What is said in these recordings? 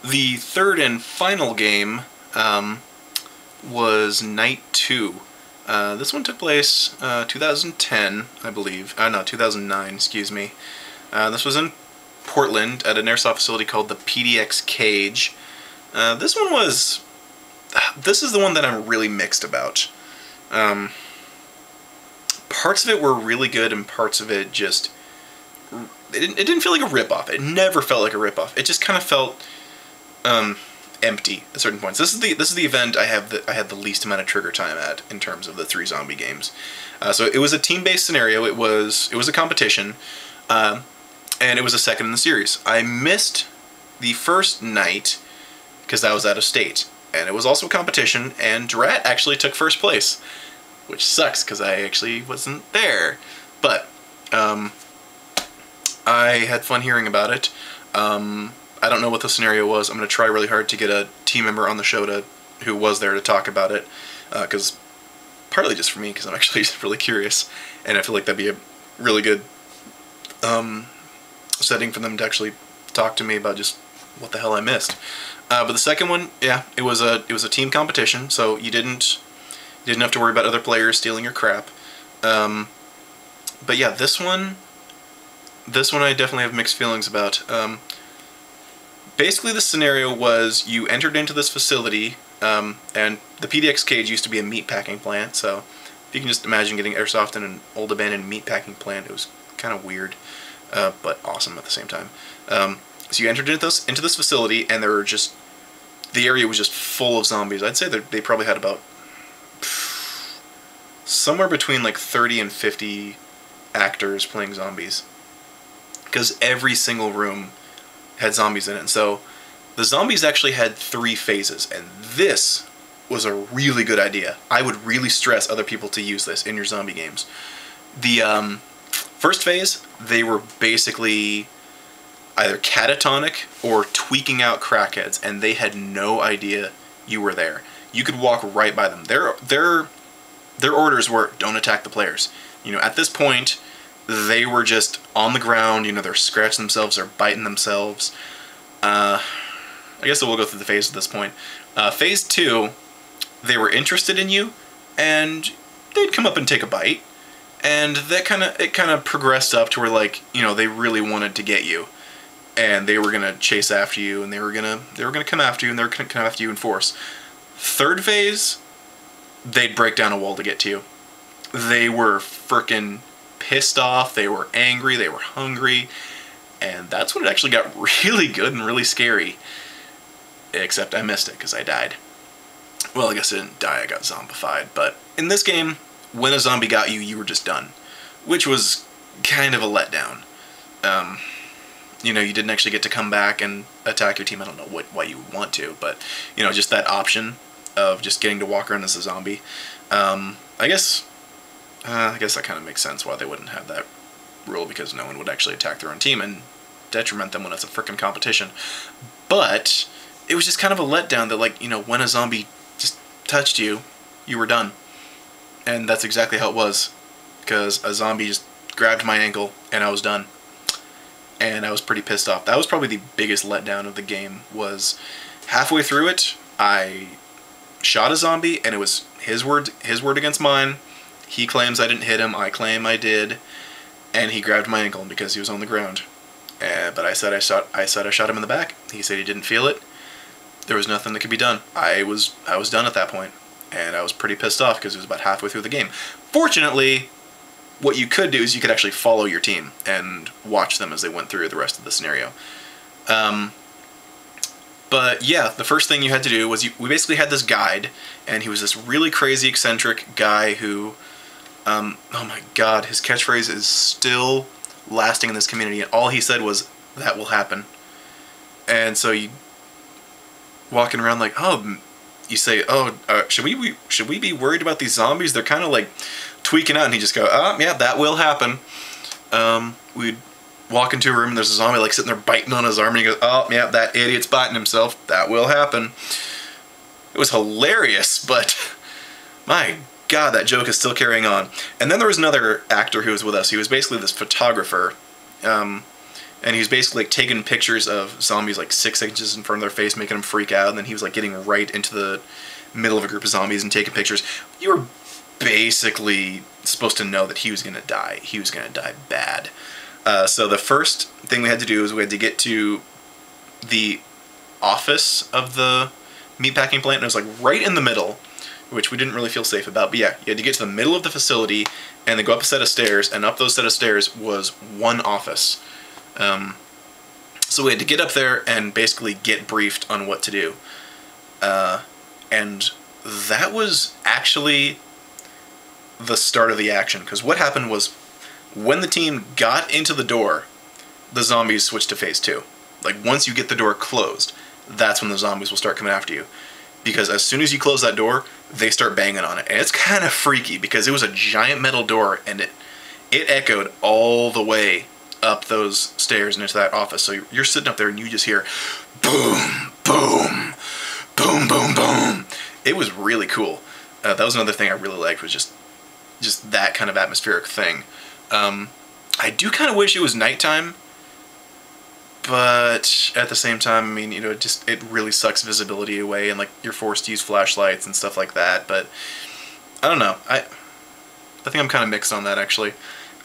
The third and final game was Night 2. This one took place 2010, I believe. No, 2009, excuse me. This was in Portland at an airsoft facility called the PDX Cage. This is the one that I'm really mixed about. Parts of it were really good, and parts of it just... It didn't feel like a ripoff. It never felt like a ripoff. It just kind of felt empty at certain points. This is the event I had the least amount of trigger time at in terms of the 3 zombie games. So it was a team-based scenario. It was a competition, and it was a second in the series. I missed the first night because I was out of state, and it was also a competition. And Drat actually took first place, which sucks because I actually wasn't there. But I had fun hearing about it. I don't know what the scenario was. I'm going to try really hard to get a team member on the show who was there to talk about it, because partly just for me, because I'm actually just really curious, and I feel like that'd be a really good setting for them to actually talk to me about just what the hell I missed. But the second one, yeah, it was a team competition, so you didn't have to worry about other players stealing your crap. But yeah, this one I definitely have mixed feelings about. Basically, the scenario was you entered into this facility, and the PDX Cage used to be a meatpacking plant, so if you can just imagine getting airsoft in an old abandoned meatpacking plant, it was kind of weird, but awesome at the same time. So you entered into this facility, and the area was just full of zombies. I'd say that they probably had about somewhere between like 30 and 50 actors playing zombies, because every single room had zombies in it. And so the zombies actually had 3 phases, and this was a really good idea. I would really stress other people to use this in your zombie games. The first phase, they were basically either catatonic or tweaking out crackheads, and they had no idea you were there. You could walk right by them. Their orders were, don't attack the players. At this point, they were just on the ground, they're scratching themselves, they're biting themselves. I guess we'll go through the phase at this point. Phase 2, they were interested in you, and they'd come up and take a bite. And it kind of progressed up to where, like, they really wanted to get you. And they were going to chase after you, and they were going to come after you, and they were going to come after you in force. Third phase, they'd break down a wall to get to you. They were frickin' pissed off, they were angry, they were hungry, and that's when it actually got really good and really scary. Except I missed it because I died. Well, I guess I didn't die, I got zombified, but in this game, when a zombie got you, you were just done, which was kind of a letdown. You didn't actually get to come back and attack your team. I don't know why you would want to, but just that option of just getting to walk around as a zombie. I guess that kind of makes sense why they wouldn't have that rule, because no one would actually attack their own team and detriment them when it's a frickin' competition. But it was just kind of a letdown that, like, when a zombie just touched you, you were done. And that's exactly how it was, because a zombie just grabbed my ankle and I was done. And I was pretty pissed off. That was probably the biggest letdown of the game. Was halfway through it, I shot a zombie, and it was his word against mine. He claims I didn't hit him, I claim I did, and he grabbed my ankle because he was on the ground. But I said I shot him in the back. He said he didn't feel it. There was nothing that could be done. I was done at that point, and I was pretty pissed off because it was about halfway through the game. Fortunately, what you could do is you could actually follow your team and watch them as they went through the rest of the scenario. But yeah, the first thing you had to do was we basically had this guide, and he was this really crazy, eccentric guy who, oh my god, his catchphrase is still lasting in this community, and all he said was, "That will happen." And so you walking around like, oh, you say, oh, should we be worried about these zombies? They're kind of like tweaking out, and he just go, oh, yeah, that will happen. We'd walk into a room, and there's a zombie like sitting there biting on his arm, and he goes, oh, yeah, that idiot's biting himself. That will happen. It was hilarious, but my god, that joke is still carrying on. And then there was another actor who was with us. He was basically this photographer. And and he was basically like taking pictures of zombies like 6 inches in front of their face, making them freak out, and then he was like getting right into the middle of a group of zombies and taking pictures. You were basically supposed to know that he was going to die. He was going to die bad. So the first thing we had to do is we had to get to the office of the meatpacking plant, and it was like right in the middle, which we didn't really feel safe about. But yeah, you had to get to the middle of the facility and then go up a set of stairs, and up those set of stairs was one office. So we had to get up there and basically get briefed on what to do. And that was actually the start of the action, because what happened was when the team got into the door, the zombies switched to phase 2. Like, once you get the door closed, that's when the zombies will start coming after you. Because as soon as you close that door, they start banging on it. And it's kind of freaky, because it was a giant metal door, and it echoed all the way up those stairs and into that office. So you're sitting up there, and you just hear boom, boom, boom, boom, boom. It was really cool. That was another thing I really liked, was just that kind of atmospheric thing. I do kind of wish it was nighttime, but at the same time, I mean, you know, it really sucks visibility away, and like you're forced to use flashlights and stuff like that. But I don't know. I think I'm kind of mixed on that, actually.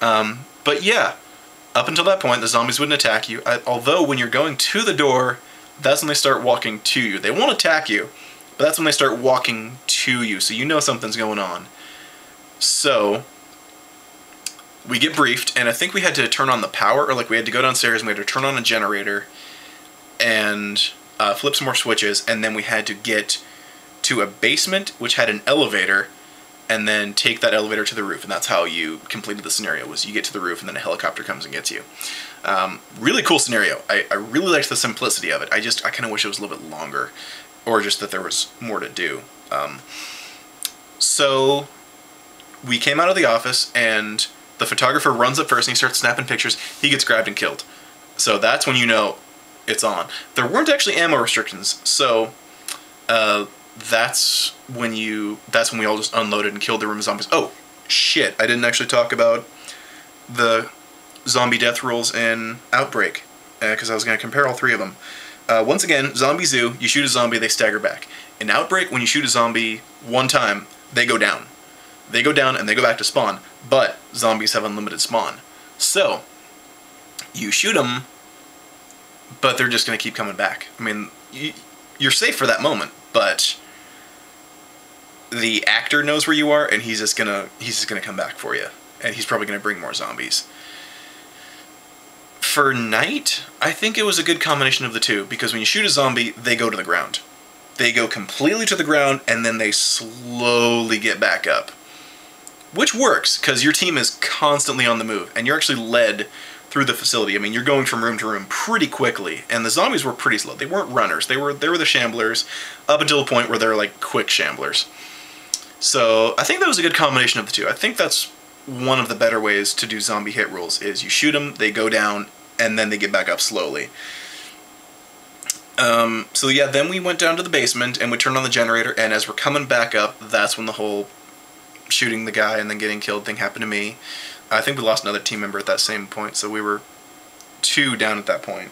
But yeah, up until that point, the zombies wouldn't attack you. Although when you're going to the door, that's when they start walking to you. They won't attack you, but that's when they start walking to you, so you know something's going on. So we get briefed, and I think we had to turn on the power, or like we had to go downstairs and we had to turn on a generator and flip some more switches, and then we had to get to a basement which had an elevator, and then take that elevator to the roof, and that's how you completed the scenario, was you get to the roof and then a helicopter comes and gets you. Really cool scenario. I really liked the simplicity of it. I kind of wish it was a little bit longer, or just that there was more to do. So we came out of the office, and the photographer runs up first and he starts snapping pictures. He gets grabbed and killed. So that's when you know it's on. There weren't actually ammo restrictions, so that's when we all just unloaded and killed the room of zombies. Oh, shit, I didn't actually talk about the zombie death rules in Outbreak, because I was going to compare all 3 of them. Once again, Zombie Zoo, you shoot a zombie, they stagger back. In Outbreak, when you shoot a zombie one time, they go down. They go down and they go back to spawn, but zombies have unlimited spawn. So, you shoot them, but they're just going to keep coming back. I mean, you're safe for that moment, but the actor knows where you are, and he's just gonna come back for you, and he's probably gonna bring more zombies. For night, I think it was a good combination of the two, because when you shoot a zombie, they go to the ground. They go completely to the ground, and then they slowly get back up. Which works, because your team is constantly on the move, and you're actually led through the facility. I mean, you're going from room to room pretty quickly, and the zombies were pretty slow. They weren't runners. They were the shamblers, up until the point where they're like quick shamblers. So I think that was a good combination of the two. I think that's one of the better ways to do zombie hit rules, is you shoot them, they go down, and then they get back up slowly. So yeah, then we went down to the basement, and we turned on the generator, and as we're coming back up, that's when the whole shooting the guy and then getting killed thing happened to me. I think we lost another team member at that same point, so we were 2 down at that point.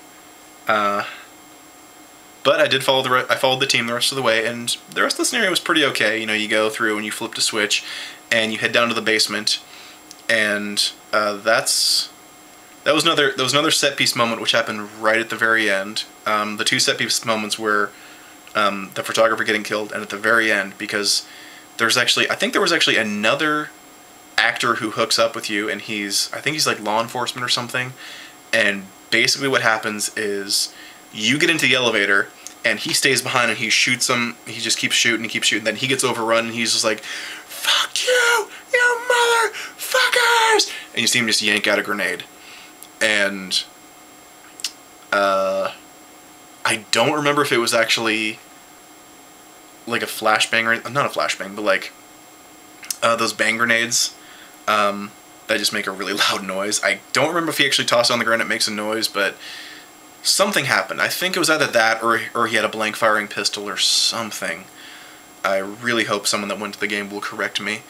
But I did follow I followed the team the rest of the way, and the rest of the scenario was pretty okay. You know, you go through and you flip a switch, and you head down to the basement, and that was another set piece moment which happened right at the very end. The 2 set piece moments were the photographer getting killed, and at the very end, because I think there was actually another actor who hooks up with you, and I think he's like law enforcement or something, and basically what happens is you get into the elevator, and he stays behind and he shoots him. He just keeps shooting and keeps shooting. Then he gets overrun, and he's just like, "Fuck you, you motherfuckers!" And you see him just yank out a grenade. And I don't remember if it was actually like a flashbang, or not a flashbang, but like those bang grenades that just make a really loud noise. I don't remember if he actually tossed it on the ground and it makes a noise, but something happened. I think it was either that or he had a blank firing pistol or something. I really hope someone that went to the game will correct me.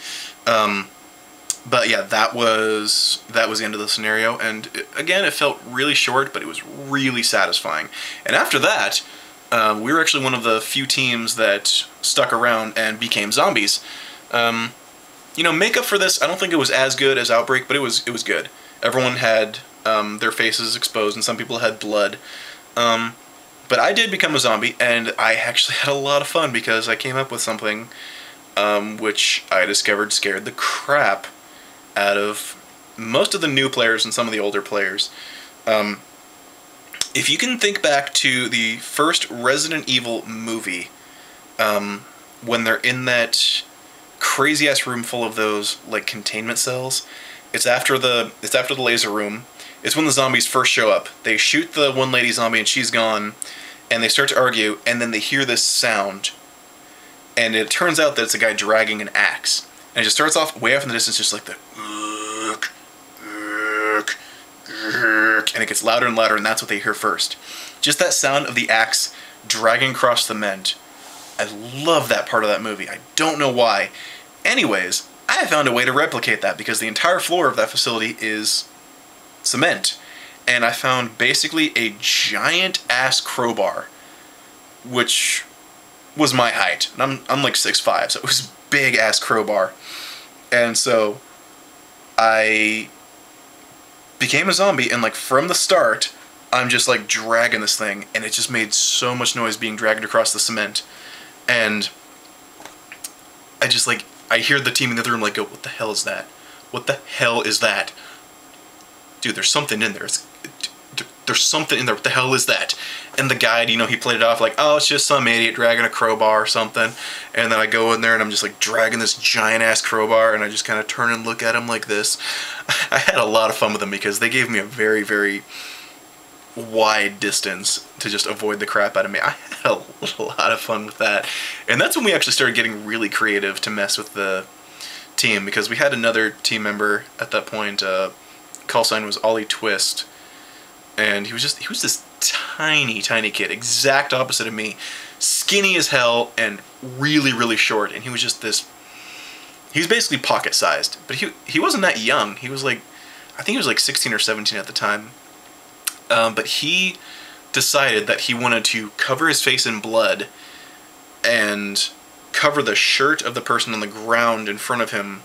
But yeah, that was the end of the scenario, and again, it felt really short, but it was really satisfying. And after that, we were actually one of the few teams that stuck around and became zombies. You know, makeup for this, I don't think it was as good as Outbreak, but it was good. Everyone had their faces exposed, and some people had blood. But I did become a zombie, and I actually had a lot of fun because I came up with something which I discovered scared the crap out of most of the new players and some of the older players. If you can think back to the first Resident Evil movie, when they're in that crazy ass room full of those like containment cells, it's after the laser room. It's when the zombies first show up. They shoot the one lady zombie and she's gone, and they start to argue, and then they hear this sound, and it turns out that it's a guy dragging an axe. And it just starts off way off in the distance, just like the and it gets louder and louder, and that's what they hear first. Just that sound of the axe dragging across cement. I love that part of that movie. I don't know why. Anyways, I found a way to replicate that because the entire floor of that facility is cement. And I found basically a giant ass crowbar, which was my height. And I'm like 6'5", so it was a big ass crowbar. And so I became a zombie, and like from the start, I'm just like dragging this thing, and it just made so much noise being dragged across the cement. And I just like, I hear the team in the other room like go, what the hell is that? What the hell is that? Dude, there's something in there. There's something in there. What the hell is that? And the guide, you know, he played it off like, oh, it's just some idiot dragging a crowbar or something. And then I go in there and I'm just like dragging this giant ass crowbar, and I just kind of turn and look at him like this. I had a lot of fun with them because they gave me a very, very wide distance to just avoid the crap out of me. I had a lot of fun with that. And that's when we actually started getting really creative to mess with the team, because we had another team member at that point. Call sign was Ollie Twist. And he was this tiny, tiny kid, exact opposite of me, skinny as hell and really, really short. And he was just this, he was basically pocket-sized, but he wasn't that young. He was like, I think he was like 16 or 17 at the time. But he decided that he wanted to cover his face in blood and cover the shirt of the person on the ground in front of him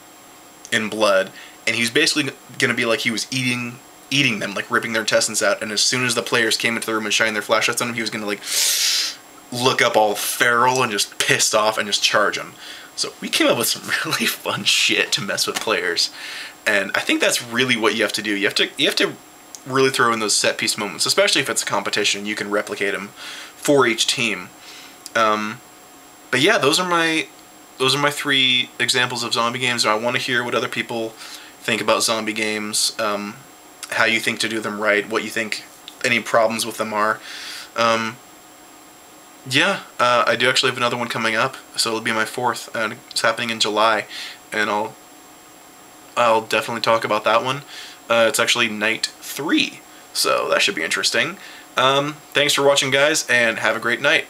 in blood. And he was basically going to be like he was eating them, like ripping their intestines out, and as soon as the players came into the room and shined their flashlights on him, he was going to like look up all feral and just pissed off and just charge them. So we came up with some really fun shit to mess with players, and I think that's really what you have to do. You have to really throw in those set piece moments, especially if it's a competition. You can replicate them for each team. But yeah, those are my 3 examples of zombie games. I want to hear what other people think about zombie games. How you think to do them right, what you think any problems with them are. Yeah, I do actually have another one coming up, so it'll be my 4th, and it's happening in July, and I'll definitely talk about that one. It's actually night 3, so that should be interesting. Thanks for watching, guys, and have a great night.